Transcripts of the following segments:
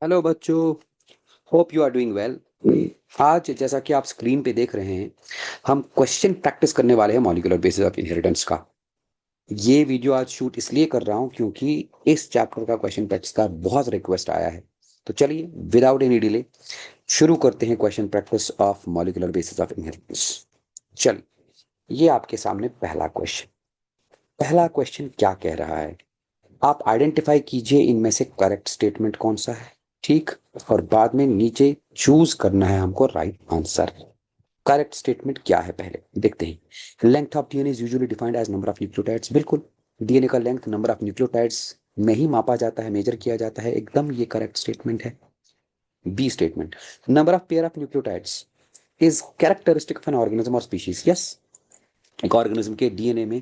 Hello बच्चों, hope you are doing well. आज जैसा कि आप स्क्रीन पे देख रहे हैं, हम क्वेश्चन प्रैक्टिस करने वाले हैं मॉलिक्यूलर बेसिस ऑफ इनहेरिटेंस का। ये वीडियो आज शूट इसलिए कर रहा हूं क्योंकि इस चैप्टर का क्वेश्चन प्रैक्टिस का बहुत रिक्वेस्ट आया है। तो चलिए विदाउट एनी डिले शुरू करते हैं question practice of molecular basis of inheritance. चलिए, ये आपके सामने पहला क्वेश्चन क्या कह रहा है, आप आइडेंटिफाई कीजिए इनमें से करेक्ट स्टेटमेंट कौन सा है। ठीक, और बाद में नीचे चूज करना है हमको राइट आंसर। करेक्ट स्टेटमेंट क्या है पहले देखते हैं। Length of DNA is usually defined as number of nucleotides. बिल्कुल, डीएनए का लेंथ नंबर ऑफ न्यूक्लियोटाइड्स में ही मापा जाता है, मेजर किया जाता है, एकदम ये करेक्ट स्टेटमेंट है। B statement, number of pair of nucleotides is characteristic of an organism और स्पीशीज। यस, एक ऑर्गेनिज्म के डीएनए में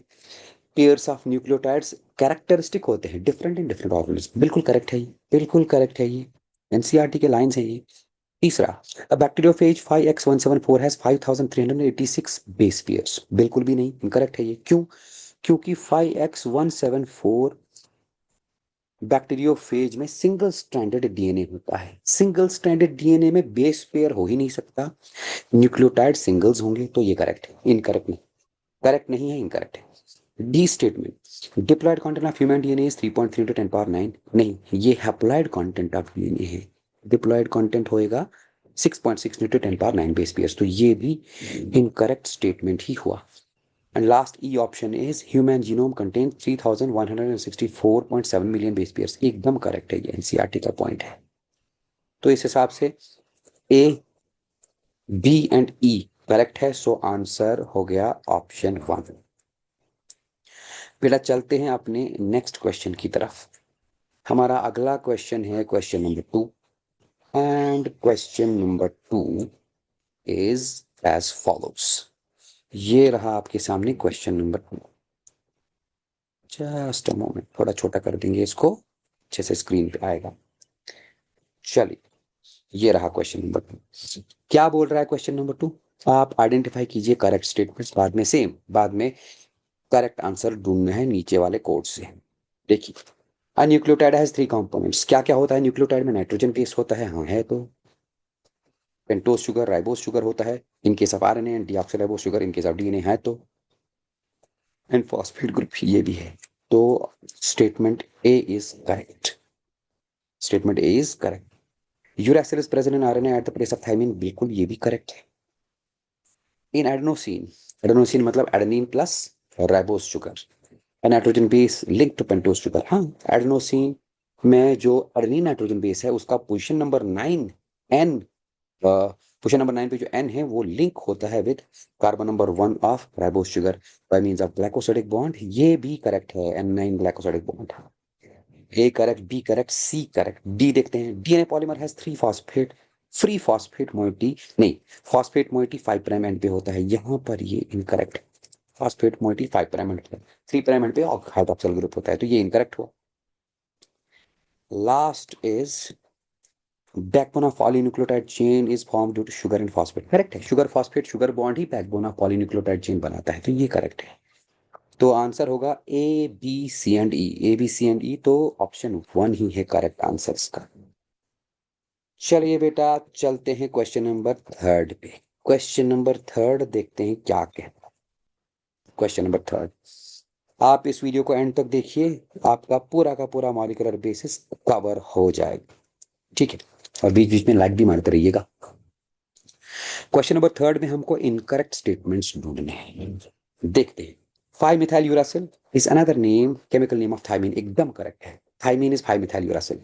पेयर्स ऑफ न्यूक्लियोटाइड्स कैरेक्टरिस्टिक होते हैं, डिफरेंट इन डिफरेंट ऑर्गेनिज्म। बिल्कुल करेक्ट है ये, बिल्कुल करेक्ट है ये, एनसीईआरटी के लाइंस हैं ये। तीसरा, a bacteriophage 5X174 has 5386 base pairs. बिल्कुल भी नहीं, इनकरेक्ट है ये। क्यों? क्योंकि 5X174 बैक्टीरियोफेज में सिंगल स्ट्रैंडेड डीएनए होता है। सिंगल स्ट्रैंडेड डीएनए में बेस पेयर हो ही नहीं सकता, न्यूक्लियोटाइड सिंगल्स होंगे, तो ये करेक्ट है। इनकरेक्ट नहीं, करेक्ट नहीं है, इनकरेक्ट है। D statement, diploid content of human DNA is 3.3 × 10⁹। नहीं, ये हैप्लॉयड कंटेंट ऑफ डीएनए है। डिप्लॉयड कंटेंट होएगा 6.6 × 10⁹ बेस पेयर्स, तो ये भी इनकरेक्ट स्टेटमेंट ही हुआ। And last E option is human genome contain 3164.7 million base pairs. एकदम करेक्ट है, ये एनसीईआरटी का पॉइंट है। तो इस हिसाब से ए, बी एंड ई करेक्ट है, सो आंसर हो गया ऑप्शन 1। बेटा चलते हैं अपने नेक्स्ट क्वेश्चन की तरफ। हमारा अगला क्वेश्चन है question number 2, and question number 2 is as follows. ये रहा आपके सामने question number 2। Just a moment, थोड़ा छोटा कर देंगे इसको, अच्छे से स्क्रीन पे आएगा। चलिए, ये रहा क्वेश्चन नंबर 2। क्या बोल रहा है क्वेश्चन नंबर 2? आप आइडेंटिफाई कीजिए करेक्ट स्टेटमेंट्स, बाद में सेम, बाद में करेक्ट आंसर ढूंढना है नीचे वाले कोड से। देखिए, अ न्यूक्लियोटाइड हैज 3 कंपोनेंट्स। क्या क्या होता है न्यूक्लियोटाइड में? नाइट्रोजन बेस होता है, हाँ है तो। पेंटोज शुगर, राइबोज शुगर होता है in case of RNA, and deoxyribose sugar in case of DNA है तो। एंड फॉस्फेट ग्रुप ये भी है। तो statement A is correct. Statement A is correct. Uracil is present in RNA at the place of thymine. बिल्कुल ये भी correct है। इन एडेनोसिन, एडेनोसिन मतलब adenine plus ribose sugar, nitrogen base link to pentose sugar. हाँ, adenosine में जो adenine nitrogen base है उसका position number 9 N, position number 9 पे जो एन है वो लिंक होता है with carbon number 1 of ribose sugar by means of glycosidic bond. ये भी करेक्ट है, N9 glycosidic bond. A correct, B correct, C correct. D देखते हैं, DNA polymer has 3 phosphate free phosphate moiety. नहीं, फॉस्फेट मोइटी 5 प्राइम एंड पे होता है, यहां पर ये incorrect. Phosphate moiety 5 prime end पे, 3 प्राइम एंड पे हाइड्रोक्सिल ग्रुप होता है, तो ये इनकरेक्ट हुआ। Last is backbone of polynucleotide chain is form due to sugar and phosphate. Correct है, शुगर फॉस्फेट शुगर बॉन्ड ही बैकबोन ऑफ पॉलीन्यूक्लियोटाइड चेन बनाता है, तो ये करेक्ट है। तो आंसर होगा A B C and E. A B C and E, तो ऑप्शन 1 ही है करेक्ट आंसर इसका। चलिए बेटा चलते हैं क्वेश्चन नंबर 3 पे। क्वेश्चन नंबर 3 देखते हैं क्या कहता है। क्वेश्चन नंबर 3, आप इस वीडियो को एंड तक देखिए, आपका पूरा का पूरा मॉलिक्यूलर बेसिस कवर हो जाएगा। ठीक है, और बीच बीच में लाइक भी मारते रहिएगा। क्वेश्चन नंबर 3 में हमको इनकरेक्ट स्टेटमेंट्स ढूंढने हैं। देखते हैं। 5 methyl uracil is another name, chemical name of thymine. एकदम करेक्ट है, thymine is 5 methyl uracil.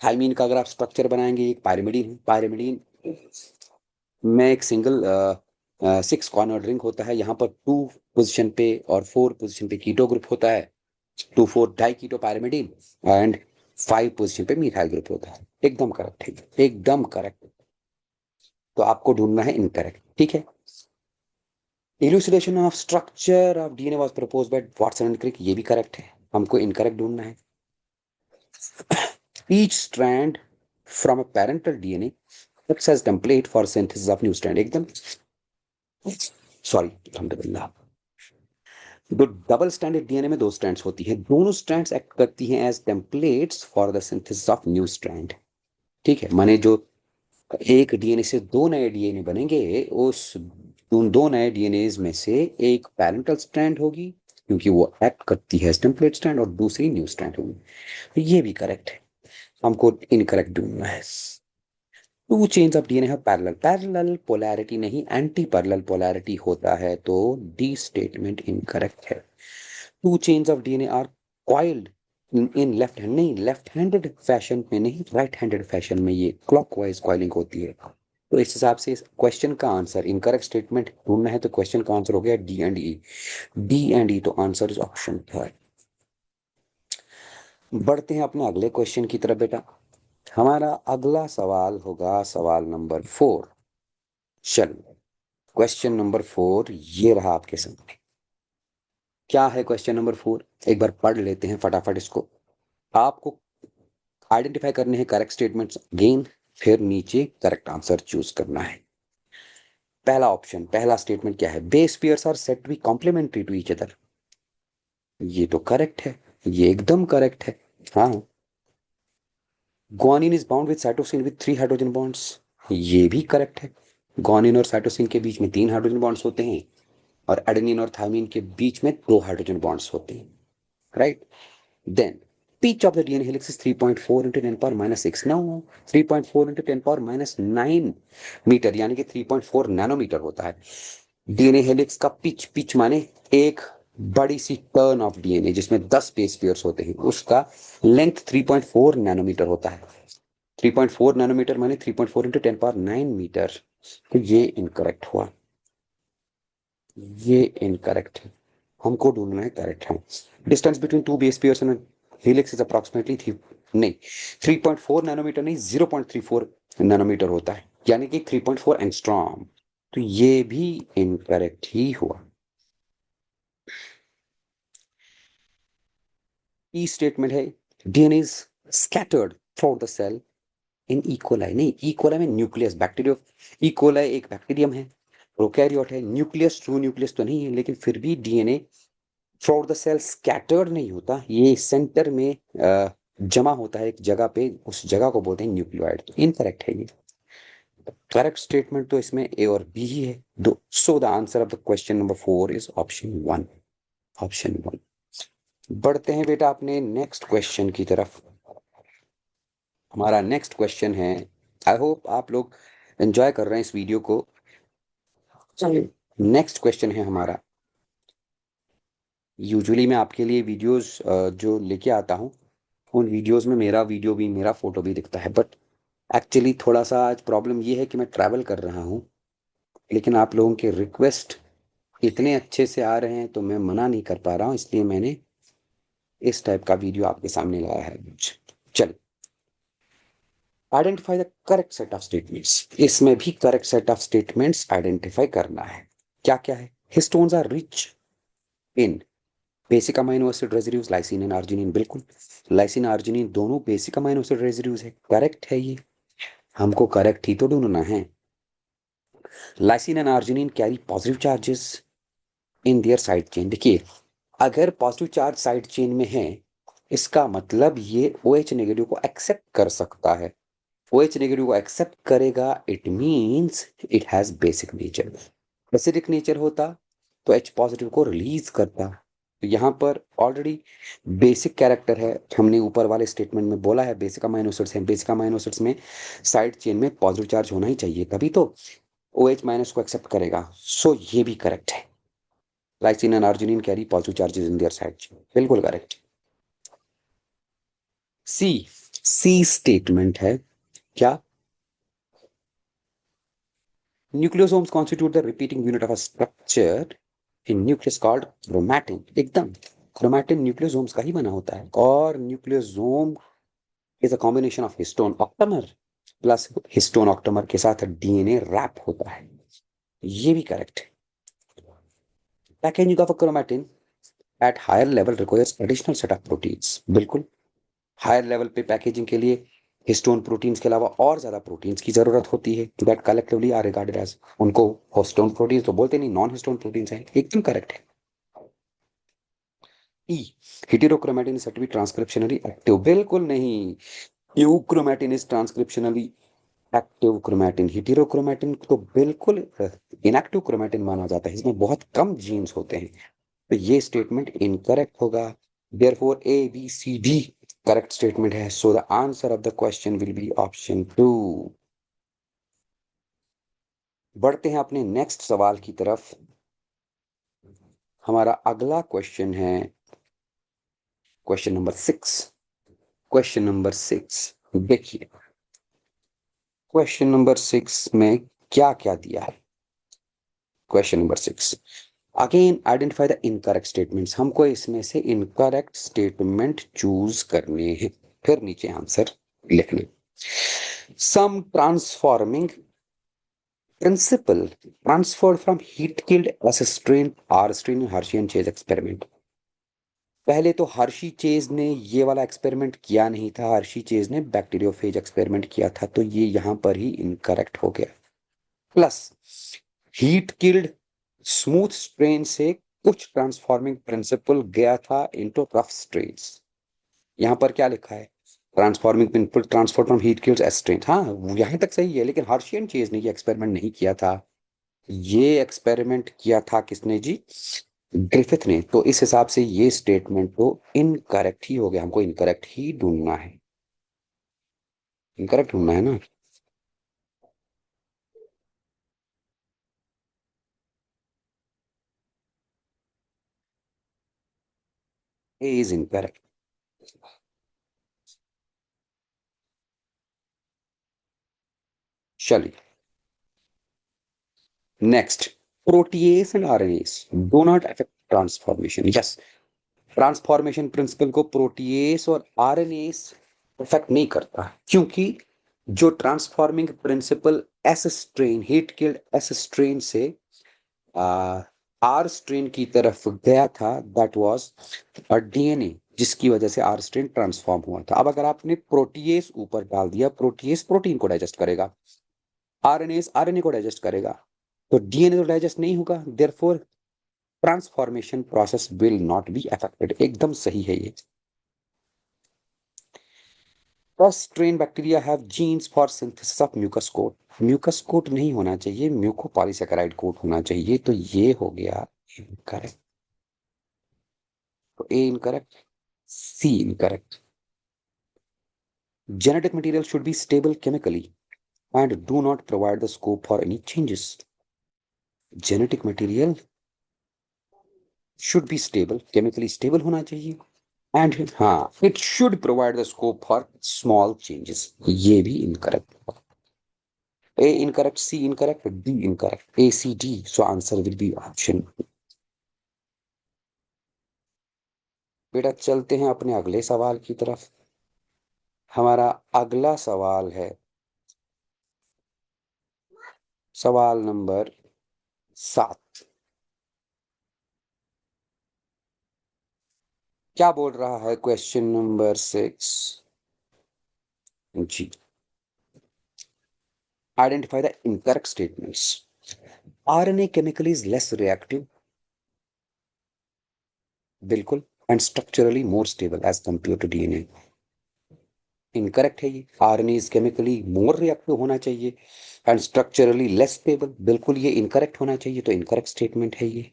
Thymine का अगर आप स्ट्रक्चर बनाएंगे, एक पायरिमिडीन है, पायरिमिडीन में एक सिंगल 6 कॉर्नर रिंग होता है, यहाँ पर 2 पोजीशन पे और 4 पोजीशन पे कीटो ग्रुप होता है, 2,4 di keto pyrimidine, and 5 position पे मिथाइल ग्रुप होता है। एकदम करेक्ट है, एकदम करेक्ट। तो आपको ढूंढना है इनकरेक्ट, ठीक है। Elucidation of structure of DNA was proposed by Watson and Crick. ये भी करेक्ट है, हमको इनकरेक्ट ढूंढना है। Each strand from a parental DNA acts as template for synthesis of new strand। एकदम सॉरी, अल्हम्दुलिल्लाह। दो डबल स्टैंडर्ड डीएनए में 2 स्ट्रैंड्स होती हैं, दोनों स्ट्रैंड्स एक्ट करती हैं as templates for the synthesis of new strand. ठीक है, माने जो एक डीएनए से दो नए डीएनए बनेंगे, उस उन दो नए डीएनए में से एक पैरेंटल स्ट्रैंड होगी क्योंकि वो एक्ट करती है एज टेम्पलेट स्ट्रैंड, और दूसरी न्यू स्ट्रैंड होगी। तो ये भी करेक्ट है, हमको इनकरेक्ट ढूंढना है। टू चेन्स ऑफ डीएनए है पैरेलल, पैरेलल पोलैरिटी नहीं एंटी पैरेलल पोलैरिटी होता है, तो डी स्टेटमेंट इनकरेक्ट है। Two chains of DNA are coiled in left hand, नहीं लेफ्ट हैंडेड फैशन में नहीं, राइट हैंडेड फैशन में ये क्लॉकवाइज कॉइलिंग होती है। तो इस हिसाब से इस क्वेश्चन का आंसर, इनकरेक्ट स्टेटमेंट ढूंढना है तो क्वेश्चन का आंसर हो गया D and E. D and E, तो आंसर इज ऑप्शन थर्ड। बढ़ते हैं अपने अगले क्वेश्चन की तरफ बेटा। हमारा अगला सवाल होगा सवाल नंबर 4। चलिए, क्वेश्चन नंबर 4 ये रहा आपके सामने। क्या है क्वेश्चन नंबर 4, एक बार पढ़ लेते हैं फटाफट इसको। आपको आइडेंटिफाई करने हैं करेक्ट स्टेटमेंट्स अगेन, फिर नीचे करेक्ट आंसर चूज करना है। पहला ऑप्शन, पहला स्टेटमेंट क्या है, base pairs are said to be complementary to each other. ये तो करेक्ट है, ये एकदम करेक्ट है। हाँ, guanine is bound with cytosine with 3 hydrogen bonds, ये भी करेक्ट है। ग्वानिन और साइटोसिन के बीच में 3 हाइड्रोजन बॉन्ड्स होते हैं, और एडेनिन और थायमिन के बीच में 2 हाइड्रोजन बॉन्ड्स होते हैं, right. Then pitch of the DNA helix is 3.4 into 10 power minus 6. Now 3.4 into 10 power minus 9 metre, यानी कि 3.4 नैनोमीटर होता है डीएनए हेलिक्स का पिच। पिच माने एक बड़ी सी टर्न ऑफ डीएनए जिसमें 10 बेस पेयर्स होते हैं, उसका लेंथ 3.4 नैनोमीटर होता है। 3.4 नैनोमीटर माने 3.4 इंटू 10 पावर 9 मीटर। तो ये इनकरेक्ट हुआ, ये इनकरेक्ट है, हमको ढूंढना है करेक्ट है। Distance between two base pairs and helix is approximately नहीं 3.4 नैनोमीटर नहीं 0.34 नैनोमीटर होता है, यानी कि 3.4 एंगस्ट्रॉम। तो ये भी इनकरेक्ट ही हुआ। ई स्टेटमेंट है DNA is scattered through the cell in E coli, नहीं इकोलाई में न्यूक्लियस बैक्टीरिया, इकोलाई एक बैक्टीरियम है, प्रोकैरियोट है, न्यूक्लियस ट्रू न्यूक्लियस तो नहीं है, लेकिन फिर भी DNA through the cell scattered नहीं होता, ये सेंटर में जमा होता है एक जगह पे, उस जगह को बोलते हैं न्यूक्लियोइड। तो इनकरेक्ट है ये। करेक्ट स्टेटमेंट तो इसमें ए और बी ही है दो। सो the answer of the question number 4 is option 1, option 1। बढ़ते हैं बेटा अपने नेक्स्ट क्वेश्चन की तरफ। हमारा नेक्स्ट क्वेश्चन है, आई होप आप लोग एंजॉय कर रहे हैं इस वीडियो को। नेक्स्ट क्वेश्चन है हमारा, यूजुअली मैं आपके लिए वीडियोस जो लेके आता हूँ, उन वीडियोस में मेरा वीडियो भी, मेरा फोटो भी दिखता है, बट एक्चुअली थोड़ा सा आज प्रॉब्लम ये है कि मैं ट्रैवल कर रहा हूँ, लेकिन आप लोगों के रिक्वेस्ट इतने अच्छे से आ रहे हैं तो मैं मना नहीं कर पा रहा हूँ, इसलिए मैंने इस टाइप का वीडियो आपके सामने लाया है। चलिए, identify the correct set of statements, इसमें भी correct set of statements identify करना है। क्या क्या है, histones are rich in basic amino acid residues lysine and arginine, बिल्कुल लाइसिन आर्जिनिन दोनों बेसिक अमाइनो एसिड रेजिड्यूज है, करेक्ट है ये, हमको करेक्ट ही तो ढूंढना है। Lysine and arginine carry positive charges in their side chain, देखिए अगर पॉजिटिव चार्ज साइड चेन में है, इसका मतलब ये OH नेगेटिव को एक्सेप्ट कर सकता है। OH नेगेटिव को एक्सेप्ट करेगा, it means it has basic nature. Acidic nature होता तो H पॉजिटिव को रिलीज करता। तो यहाँ पर ऑलरेडी बेसिक कैरेक्टर है, हमने ऊपर वाले स्टेटमेंट में बोला है बेसिक अमाइनो एसिड्स हैं, बेसिक अमाइनो एसिड्स में साइड चेन में पॉजिटिव चार्ज होना ही चाहिए, तभी तो OH माइनस को एक्सेप्ट करेगा। सो ये भी करेक्ट है, lysine and arginine carry positive charges in their side chain, बिल्कुल करेक्ट। सी, सी स्टेटमेंट है क्या, nucleosomes constitute the repeating unit of a structure in nucleus called chromatin, एकदम क्रोमैटिन न्यूक्लियोसोम्स का ही बना होता है, और nucleosome is a combination of histone octamer plus histone octamer के साथ डीएनए रैप होता है, ये भी करेक्ट है। Packaging of a chromatin at higher level requires additional set of proteins, बिल्कुल हायर लेवल पे पैकेजिंग के लिए हिस्टोन प्रोटीन्स के अलावा और ज्यादा प्रोटीन्स की जरूरत होती है, that collectively are regarded as, उनको हिस्टोन प्रोटीन्स तो बोलते नहीं, नॉन हिस्टोन प्रोटीन्स हैं, एकदम करेक्ट है। E, heterochromatin is said to be transcriptionally active, बिल्कुल नहीं, euchromatin is transcriptionally active chromatin, heterochromatin तो बिल्कुल इनएक्टिव क्रोमेटिन माना जाता है, इसमें बहुत कम जीन्स होते हैं, तो ये स्टेटमेंट इनकरेक्ट होगा। Therefore A B C D correct statement है, so the answer of the question will be option 2। बढ़ते हैं अपने नेक्स्ट सवाल की तरफ। हमारा अगला क्वेश्चन है क्वेश्चन नंबर 6। क्वेश्चन नंबर 6 देखिए, क्वेश्चन नंबर 6 में क्या क्या दिया है। Question number 6, again identify the incorrect statements, हमको इसमें से इनकरेक्ट स्टेटमेंट चूज करने हैं, फिर नीचे आंसर लिखने। Some transforming principle transferred from heat killed S strain R strain in Hershey and Chase experiment. पहले तो हर्शी चेज ने ये वाला एक्सपेरिमेंट किया नहीं था, हर्शी चेज ने बैक्टीरियोफेज एक्सपेरिमेंट किया था, तो ये यहां पर ही इनकरेक्ट हो गया। Plus heat killed smooth strain से कुछ ट्रांसफॉर्मिंग प्रिंसिपल गया था इनटू रफ स्ट्रेन्स। यहां पर क्या लिखा है, transforming principle transfer from heat killed S strain, हाँ यहां तक सही है, लेकिन हर्शी एंड चेज ने ये एक्सपेरिमेंट नहीं किया था। ये एक्सपेरिमेंट किया था किसने जी, ग्रिफिथ ने, तो इस हिसाब से ये स्टेटमेंट तो इनकरेक्ट ही हो गया, हमको इनकरेक्ट ही ढूंढना है, इनकरेक्ट ढूंढना है ना। A is incorrect. चलिए next, protease and RNase do not affect transformation. Yes, transformation principle को प्रोटीएस और आरएनएस अफेक्ट नहीं करता, क्योंकि जो transforming principle S strain heat killed S strain से आर स्ट्रेन की तरफ गया था, दैट वाज अ डीएनए, जिसकी वजह से आर स्ट्रेन ट्रांसफॉर्म हुआ था। अब अगर आपने प्रोटीएस ऊपर डाल दिया, प्रोटीएस प्रोटीन को डाइजेस्ट करेगा, आरएनएस आरएनए को डाइजेस्ट करेगा, तो डीएनए तो डाइजेस्ट नहीं होगा, therefore transformation process will not be affected. एकदम सही है ये। First strain bacteria have genes for synthesis of mucus coat, mucus coat नहीं होना चाहिए, म्यूकोपॉलीसेकेराइड कोट होना चाहिए, तो ये हो गया इनकरेक्ट। तो A incorrect, C incorrect. Genetic material should be stable chemically and do not provide the scope for any changes. Genetic material should be stable, chemically stable होना चाहिए, and हाँ, it should provide the scope for small changes. ये भी incorrect. A incorrect, C incorrect, D incorrect, A, C, D. So answer will be option. बेटा चलते हैं अपने अगले सवाल की तरफ। हमारा अगला सवाल है सवाल नंबर 7। क्या बोल रहा है क्वेश्चन नंबर 6 जी, identify the incorrect statements. RNA chemically is less reactive, बिल्कुल, and structurally more stable as compared to DNA. Incorrect है ये, RNA is chemically more reactive होना चाहिए एंड स्ट्रक्चरली लेस स्टेबल, बिल्कुल ये इनकरेक्ट होना चाहिए, तो इनकरेक्ट स्टेटमेंट है ये।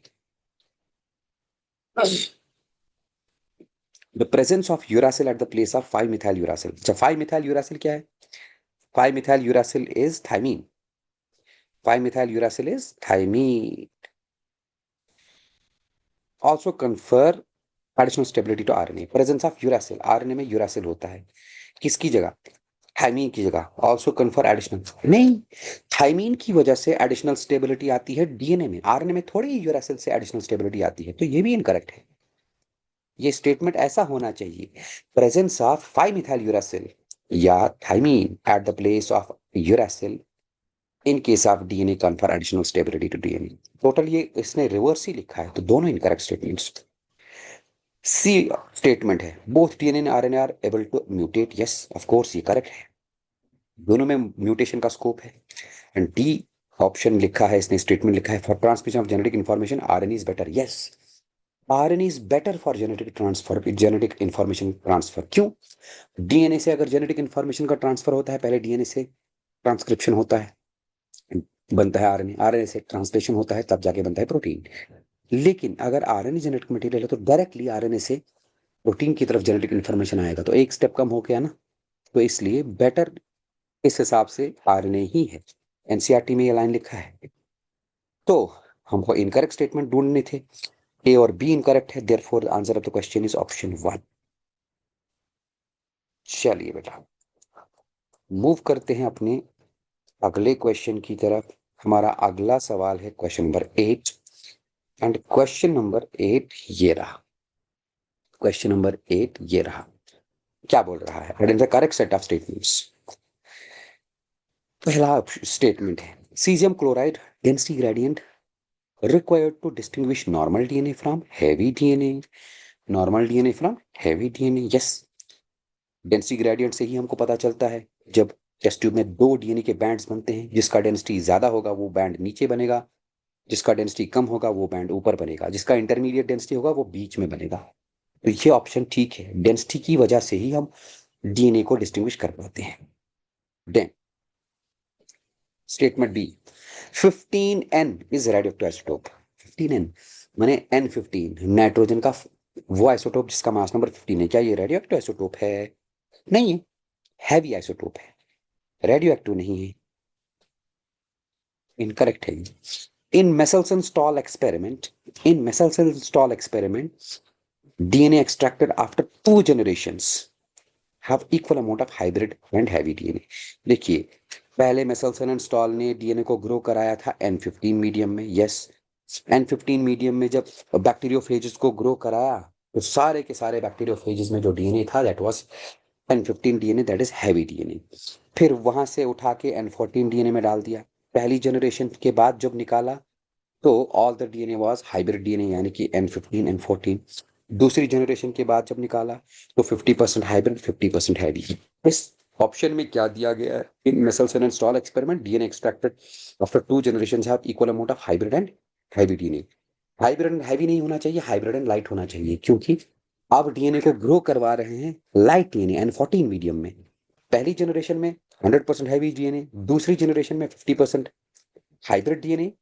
The presence of uracil at the place of 5 methyl uracil. अच्छा 5 मिथाइल यूरासिल क्या है, 5 methyl uracil is thymine, 5 methyl uracil is thymine. Also confer additional stability to RNA, presence of uracil, RNA में uracil होता है, किसकी जगह, thymine की जगह। ऑल्सो कन्फर एडिशनल नहीं, थाइमीन की वजह से एडिशनल स्टेबिलिटी आती है डीएनए में, आरएनए में थोड़ी यूरासिल से एडिशनल स्टेबिलिटी आती है, तो ये भी इनकरेक्ट है। ये स्टेटमेंट ऐसा होना चाहिए, प्रेजेंस ऑफ 5 मिथाइल यूरासिल या thymine at the place of uracil in case of DNA confer additional stability to DNA. Total ये इसने रिवर्स ही लिखा है, तो दोनों इनकरेक्ट स्टेटमेंट्स। सी स्टेटमेंट है, both DNA and RNA are able to mutate, yes of course ये correct है, दोनों में म्यूटेशन का स्कोप है। एंड डी ऑप्शन लिखा है इसने, स्टेटमेंट लिखा है, for transmission of genetic information RNA is better, yes RNA is better for genetic transfer, genetic information transfer. क्यों? डीएनए से अगर जेनेटिक इंफॉर्मेशन का ट्रांसफर होता है, पहले डीएनए से ट्रांसक्रिप्शन होता है, बनता है आरएनए, आरएनए से ट्रांसलेशन होता है, तब जाके बनता है प्रोटीन। लेकिन अगर आरएनए जेनेटिक मटेरियल है तो डायरेक्टली आरएनए से प्रोटीन की तरफ जेनेटिक इन्फॉर्मेशन आएगा, तो एक स्टेप कम हो गया ना। तो इसलिए बेटर इस हिसाब से आरएनए ही है। एनसीईआरटी में ये लाइन लिखा है। तो हमको इनकरेक्ट स्टेटमेंट ढूंढने थे, ए और बी इनकरेक्ट है, therefore the answer of the question is option 1। चलिए बेटा, मूव करते हैं अपने अगले क्वेश्चन की तरफ। हमारा अगला सवाल है question number 8, and question number 8 ये रहा। क्वेश्चन नंबर 8 ये रहा। क्या बोल रहा है? What is the correct set of statements? पहला स्टेटमेंट है caesium chloride density gradient required to distinguish normal DNA from heavy DNA. Normal DNA from heavy DNA. Yes, density gradient से ही हमको पता चलता है। जब टेस्ट ट्यूब में दो डीएनए के बैंड्स बनते हैं, जिसका डेंसिटी ज्यादा होगा वो बैंड नीचे बनेगा, जिसका डेंसिटी कम होगा वो बैंड ऊपर बनेगा, जिसका इंटरमीडिएट डेंसिटी होगा वो बीच में बनेगा। तो ये ऑप्शन ठीक है, डेंसिटी की वजह से ही हम डीएनए को डिस्टिंग्विश कर पाते हैं। Then statement B, 15N is radioactive isotope. 15N माने N15 नाइट्रोजन का वो आइसोटोप जिसका मास नंबर 15 है। क्या ये रेडियोएक्टिव आइसोटोप है? नहीं है, हैवी आइसोटोप है, रेडियो एक्टिव नहीं है। इनकरेक्ट है। In Meselson Stahl experiment, in Meselson Stahl experiment DNA extracted after 2 generations have equal amount of hybrid and heavy DNA. देखिए, पहले मेसल्सन एंड स्टॉल ने डीएनए को ग्रो कराया था N15 मीडियम में। यस, N15 मीडियम में जब बैक्टीरियोफेजेस को ग्रो कराया तो सारे के सारे बैक्टीरियोफेजेस में जो डीएनए था that was N15 DNA, that is heavy DNA. फिर वहां से उठा के N14 डीएनए में डाल दिया। पहली जनरेशन के बाद जब निकाला तो all the DNA was hybrid DNA, यानी कि N15 N14। दूसरी जनरेशन के बाद जब निकाला तो 50% हाइब्रिड 50% हैवी। इस ऑप्शन में क्या दिया गया है? In Meselson and Stahl experiment DNA extracted after 2 generations have equal amount of hybrid and heavy DNA. Hybrid and heavy नहीं होना चाहिए, हाइब्रिड एंड लाइट होना चाहिए, क्योंकि आप डीएनए को ग्रो करवा रहे हैं लाइट डीएनए N14 मीडियम में। पहली जनरेशन में 100% हैवी डीएनए, दूसरी जनरेशन में 50% hybrid DNA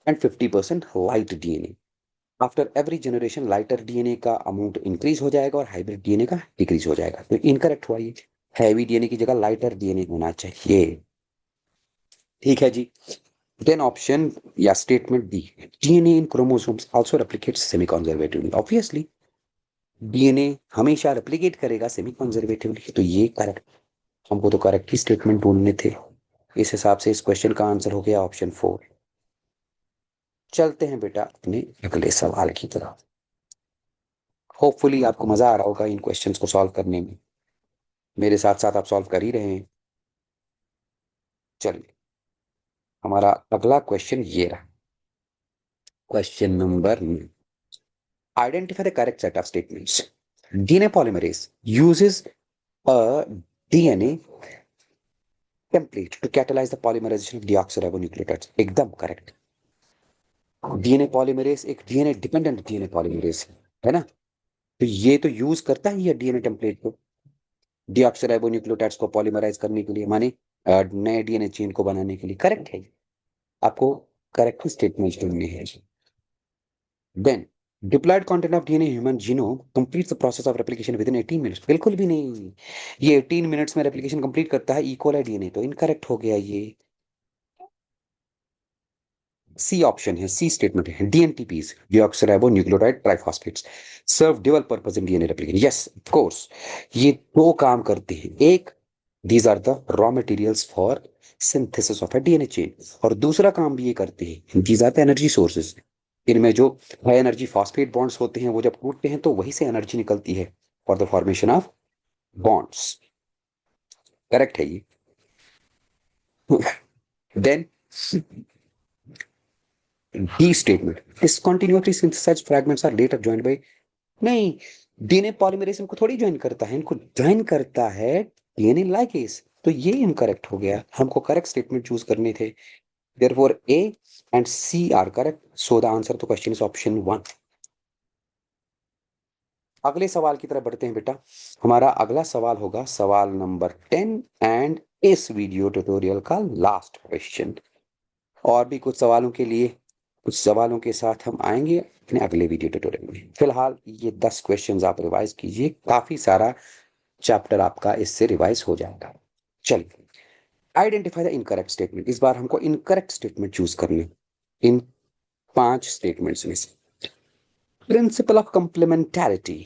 and 50% light DNA. After every generation lighter DNA का अमाउंट इंक्रीज हो जाएगा और हाइब्रिड डीएनए का डिक्रीज हो जाएगा। तो इनकरेक्ट हुआ ये, हैवी डीएनए की जगह लाइटर डीएनए होना चाहिए। ठीक है जी। देन ऑप्शन या statement D, DNA in chromosomes also replicates semi conservatively. Obviously DNA हमेशा रेप्लिकेट करेगा सेमी कंजर्वेटिवली, तो ये करेक्ट। हमको तो करेक्ट ही स्टेटमेंट ढूंढने थे। इस हिसाब से इस क्वेश्चन का आंसर हो गया ऑप्शन 4। चलते हैं बेटा अपने अगले सवाल की तरफ। होपफुली आपको मजा आ रहा होगा इन क्वेश्चंस को सॉल्व करने में। मेरे साथ साथ आप सॉल्व कर ही रहे हैं। चलिए, हमारा अगला क्वेश्चन ये रहा। Question number, identify the correct set of statements. DNA polymerase uses a DNA template to catalyse the polymerisation of deoxyribonucleotides. एकदम करेक्ट। डीएनए पॉलीमरेज एक डीएनए डिपेंडेंट डीएनए पॉलीमरेज है ना, तो ये तो यूज करता ही है डीएनए टेम्पलेट को डीऑक्सीराइबोन्यूक्लियोटाइड्स को पॉलीमराइज करने के लिए, माने नए डीएनए चेन को बनाने के लिए। करेक्ट है। आपको करेक्ट स्टेटमेंट ढूंढनी है। Then diploid content of DNA human genome completes the process of replication within 18 minutes. बिल्कुल भी नहीं, ये 18 मिनट्स में रेप्लिकेशन कंप्लीट करता है इकोलाई डीएनए, तो इनकरेक्ट हो गया ये। सी ऑप्शन है, सी स्टेटमेंट है, dNTPs deoxyribonucleotide triphosphates serve dual purpose in DNA replication. Yes of course, ये दो काम करते हैं। एक, these are the raw materials for synthesis of a DNA chain, और दूसरा काम भी ये करते हैं, these are the energy sources. इनमें जो हाई एनर्जी फॉस्फेट बॉन्ड्स होते हैं वो जब टूटते हैं तो वहीं से एनर्जी निकलती है for the formation of bonds. Correct है ये। Then D statement, discontinuously synthesized fragments are later joined by. नहीं, डीएनए पॉलीमरेज इनको थोड़ी ज्वाइन करता है, इनको ज्वाइन करता है डीएनए लाइगेज। तो ये इनकरेक्ट हो गया, हमको करेक्ट स्टेटमेंट चूज करने थे। Therefore A and C are correct, so the answer to question is option 1। अगले सवाल की तरफ बढ़ते हैं बेटा। हमारा अगला सवाल होगा सवाल नंबर 10 एंड इस वीडियो ट्यूटोरियल का लास्ट क्वेश्चन। और भी कुछ सवालों के लिए, कुछ सवालों के साथ हम आएंगे अपने अगले वीडियो ट्यूटोरियल में। फिलहाल ये 10 क्वेश्चंस आप रिवाइज कीजिए, काफी सारा चैप्टर आपका इससे रिवाइज हो जाएगा। चलिए, आइडेंटिफाई द इनकरेक्ट स्टेटमेंट। इस बार हमको इनकरेक्ट स्टेटमेंट चूज करनी इन 5 स्टेटमेंट्स में से। Principle of complementarity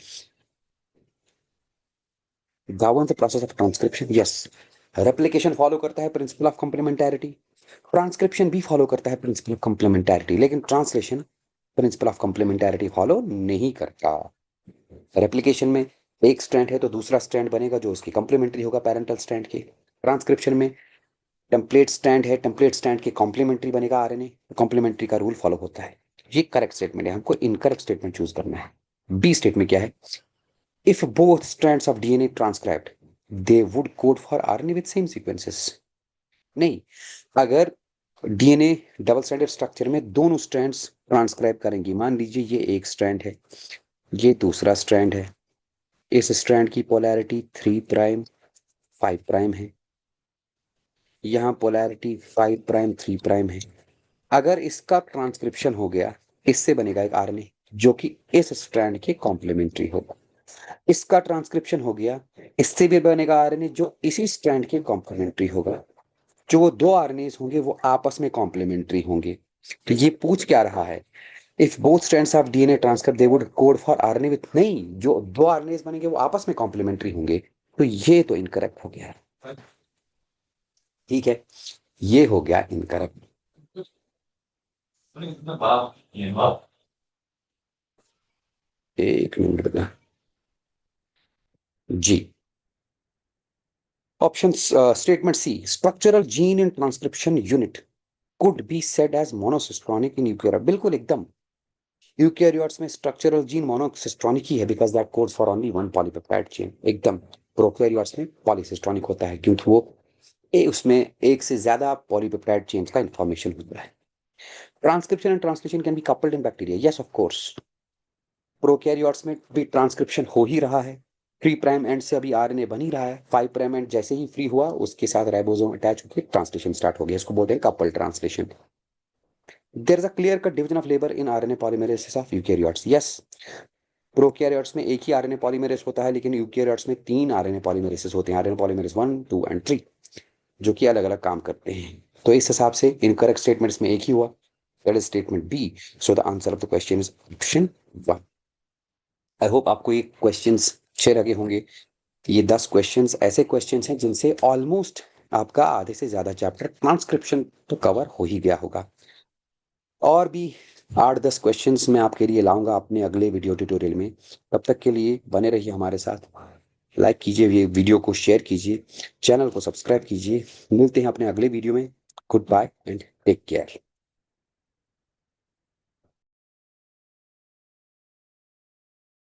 governs the process of transcription. yes, replication follow करता है प्रिंसिपल ऑफ कंप्लीमेंटैरिटी, ट्रांसक्रिप्शन भी फॉलो करता है प्रिंसिपल ऑफ कंप्लीमेंटैरिटी, लेकिन translation principle of complementarity follow नहीं करता। रेप्लिकेशन में एक स्ट्रैंड है तो दूसरा स्ट्रैंड बनेगा जो उसकी कंप्लीमेंट्री होगा पैरेंटल स्ट्रैंड के। ट्रांसक्रिप्शन में टेम्पलेट स्टैंड है, टेम्पलेट स्टैंड के कॉम्प्लीमेंट्री बनेगा आरएनए, कॉम्प्लीमेंट्री का रूल फॉलो होता है। ये करेक्ट स्टेटमेंट है, हमको इनकरेक्ट स्टेटमेंट चूज करना है। बी स्टेटमेंट क्या है? If both strands of DNA transcribed they would code for RNA with same sequences. नहीं, अगर डीएनए डबल स्ट्रैंडेड स्ट्रक्चर में दोनों स्ट्रैंड्स ट्रांसक्राइब करेंगी, मान लीजिए ये एक स्ट्रैंड है, ये दूसरा स्ट्रैंड है, इस स्ट्रैंड की पोलैरिटी 3 प्राइम 5 प्राइम है, यहाँ पोलैरिटी 5 प्राइम 3 प्राइम है। अगर इसका ट्रांसक्रिप्शन हो गया, इससे बनेगा एक आरएनए जो कि इस स्ट्रैंड के कॉम्प्लीमेंट्री होगा। इसका ट्रांसक्रिप्शन हो गया, इससे भी बनेगा आरएनए जो इसी स्ट्रैंड के कॉम्प्लीमेंट्री होगा। जो वो दो आरएनए होंगे वो आपस में कॉम्प्लीमेंट्री होंगे। तो ये पूछ क्या रहा है? If both strands of DNA transcribe they would code for RNA with, नहीं, जो दो आरएनए बनेंगे वो आपस में कॉम्प्लीमेंट्री होंगे। तो ये तो इनकरेक्ट हो गया। ठीक है, ये हो गया इनकरेक्ट। एक मिनट बता जी। Option statement C, structural gene in transcription unit could be said as monocistronic in eukaryote. बिल्कुल एकदम, यूकैरियोट्स में स्ट्रक्चरल जीन मोनोसिस्ट्रॉनिक ही है because that codes for only one polypeptide chain. एकदम, प्रोकैरियोट्स में पॉलीसिस्ट्रॉनिक होता है क्योंकि वो उसमें एक से ज्यादा पॉलीपेप्टाइड चेन्स का इंफॉर्मेशन होता है। Transcription and translation can be coupled in bacteria, yes of course. Prokaryotes में भी ट्रांसक्रिप्शन हो ही रहा है, 3 प्राइम एंड से अभी आरएनए बन ही रहा है, 5 प्राइम एंड जैसे ही फ्री हुआ उसके साथ राइबोसोम अटैच होकर ट्रांसलेशन स्टार्ट हो गया, इसको बोलते हैं couple translation. There is a clear cut division of labour in RNA polymerases of eukaryotes, yes. Prokaryotes में एक ही आरएनए पॉलीमरेस होता है, लेकिन यूकैरियोट्स में 3 आरएनए पॉलीमरेसेस होते हैं, आरएनए पॉलीमरेस 1 2 एंड 3, जो कि अलग अलग काम करते हैं। तो इस हिसाब से इनकरेक्ट स्टेटमेंट्स में एक ही हुआ, that is statement B. So the answer of the question is option 1। I hope आपको ये क्वेश्चंस अच्छे लगे होंगे। ये 10 क्वेश्चंस ऐसे क्वेश्चंस हैं जिनसे ऑलमोस्ट आपका आधे से ज्यादा चैप्टर ट्रांसक्रिप्शन तो कवर हो ही गया होगा। और भी 8-10 क्वेश्चंस मैं आपके लिए लाऊंगा अपने अगले वीडियो ट्यूटोरियल में। तब तक के लिए बने रहिए हमारे साथ, लाइक कीजिए, ये वीडियो को शेयर कीजिए, चैनल को सब्सक्राइब कीजिए। मिलते हैं अपने अगले वीडियो में। Goodbye and take care.